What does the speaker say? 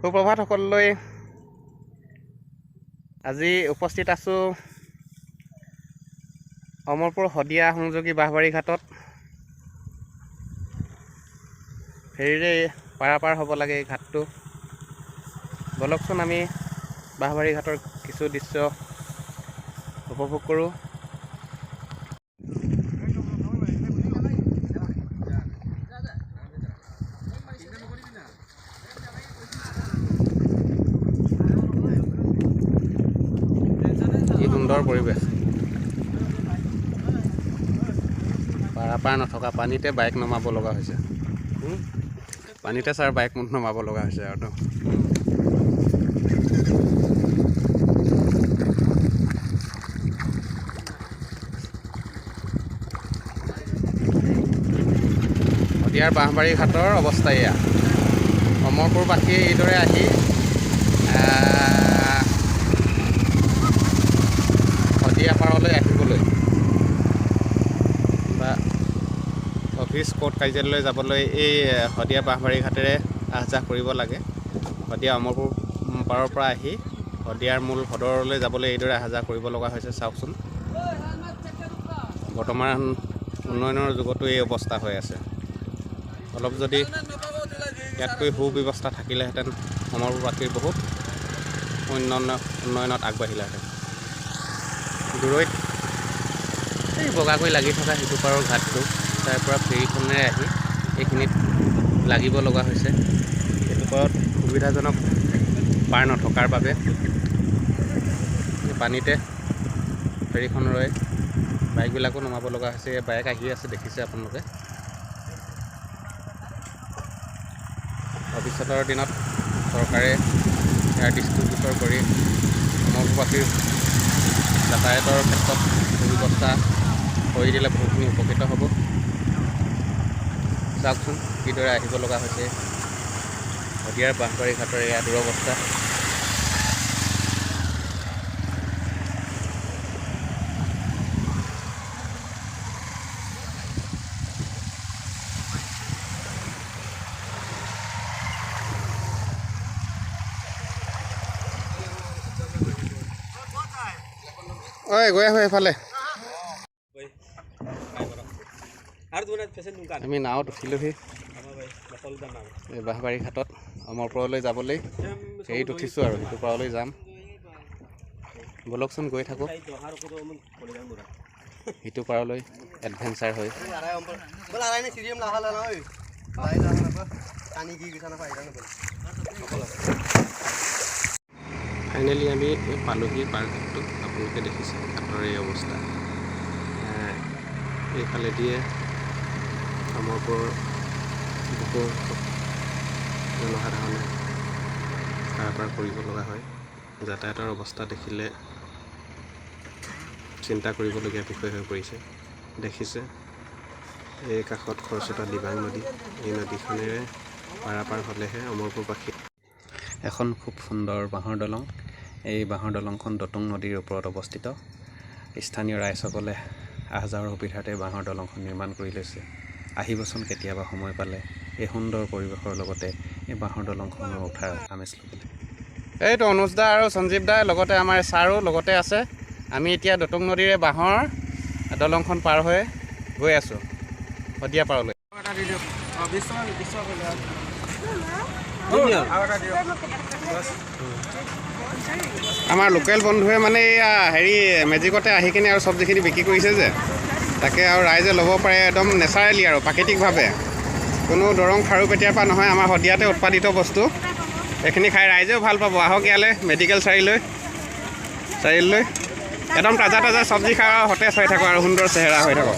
সুপ্ৰভাত সকলোলৈ। আজি উপস্থিত আছোঁ অমৰপুৰ শদিয়া সংযোগী বাঁহবাৰী ঘাটত। ফেৰীৰে পাৰাপাৰ হ'ব লাগে এই ঘাটটো। বলকচোন আমি বাঁহবাৰী ঘাটৰ কিছু দৃশ্য উপভোগ কৰোঁ। কি সুন্দৰ পৰিৱেশ। পাৰাপাৰ নথকা পানীতে বাইক নমাব লগা হৈছে। পানীতে ছাৰ বাইক নমাব লগা হৈছে আৰু শদিয়াৰ বাঁহবাৰী ঘাটৰ অৱস্থা এয়া। অমৰপুৰবাসীয়ে এইদৰে আহি শদিয়া পাৰলৈ আহিবলৈ বা অফিচ কোৰ্ট কাৰ্যালয়লৈ যাবলৈ এই শদিয়া বাঁহবাৰী ঘাটেৰে আহ যাহ কৰিব লাগে। শদিয়া অমৰপুৰ পাৰৰ পৰা আহি শদিয়াৰ মূল সদৰলৈ যাবলৈ এইদৰে আহ যাহ কৰিব লগা হৈছে। চাওকচোন, বৰ্তমান উন্নয়নৰ যুগতো এই অৱস্থা হৈ আছে। অলপ যদি ইয়াতকৈ সুব্যৱস্থা থাকিলেহেঁতেন অমৰপুৰবাসীৰ বহুত উন্নয়নত আগবাঢ়িলেহেঁতেন। দূৰৈত এই বগাকৈ লাগি থকা সিটো পাৰৰ ঘাটটো, তাৰ পৰা ফেৰীখনেৰে আহি এইখিনিত লাগিব লগা হৈছে। এইটো পাৰত সুবিধাজনক পাৰ নথকাৰ বাবে পানীতে ফেৰীখন ৰৈ বাইকবিলাকো নমাব লগা হৈছে। এই বাইক আহি আছে, দেখিছে আপোনালোকে। ভৱিষ্যতৰ দিনত চৰকাৰে ইয়াৰ দৃষ্টিগোচৰ কৰি অমৰপুৰবাসীৰ যাতায়াতৰ ক্ষেত্ৰত সুব্যৱস্থা কৰি দিলে বহুখিনি উপকৃত হ'ব। চাওকচোন কিদৰে আহিব লগা হৈছে শদিয়াৰ বাঁহবাৰী ঘাটৰ এয়া দুৰৱস্থা। ঐ গৈ আহোঁ এইফালে। আমি নাৱত উঠিলোহি এই বাঁহবাৰী ঘাটত। অমৰপুৰলৈ যাবলৈ ফেৰীত উঠিছোঁ আৰু সিটো পাৰলৈ যাম। বলকচোন গৈ থাকোঁ সিটো পাৰলৈ এডভেঞ্চাৰ হৈ। ফাইনেলি আমি পালোহি পাৰ্কটো। আপোনালোকে দেখিছে ঘাটৰ এই অৱস্থা। এইফালে দিয়ে অমৰপুৰৰ বহু জনসাধাৰণে পাৰাপাৰ কৰিব লগা হয়। যাতায়াতৰ অৱস্থা দেখিলে চিন্তা কৰিবলগীয়া বিষয় হৈ পৰিছে। দেখিছে এই কাষত খৰস্ৰোতা দিবাং নদী। এই নদীখনেৰে পাৰাপাৰ হ'লেহে অমৰপুৰবাসী। এখন খুব সুন্দৰ বাঁহৰ দলং। এই বাঁহৰ দলংখন দতুং নদীৰ ওপৰত অৱস্থিত। স্থানীয় ৰাইজসকলে আহ যাহৰ সুবিধাৰ্থে বাঁহৰ দলংখন নিৰ্মাণ কৰি লৈছে। আহিবচোন কেতিয়াবা সময় পালে এই সুন্দৰ পৰিৱেশৰ লগতে এই বাঁহৰ দলংখনৰ উঠাৰ আমেজ ল'বলৈ। এইটো অনুজ দা আৰু সঞ্জীৱ দা, লগতে আমাৰ ছাৰো লগতে আছে। আমি এতিয়া দতুং নদীৰে বাঁহৰ দলংখন পাৰ হৈ গৈ আছোঁ শদিয়া পাৰলৈ। আমাৰ লোকেল বন্ধুৱে মানে এয়া মেজিকতে আহি কিনে আৰু চব্জিখিনি বিক্ৰী কৰিছে যে, তাকে আৰু ৰাইজে ল'ব পাৰে একদম নেচাৰেলি আৰু প্ৰাকৃতিকভাৱে। কোনো দৰং খাৰু পেটীয়াৰ পৰা নহয়, আমাৰ শদিয়াতে উৎপাদিত বস্তু। এইখিনি খাই ৰাইজেও ভাল পাব। আহক ইয়ালৈ মেডিকেল চাৰিআলিলৈ। একদম তাজা তাজা চব্জি খাই সতেজ হৈ থাকক আৰু সুন্দৰ চেহেৰা হৈ থাকক।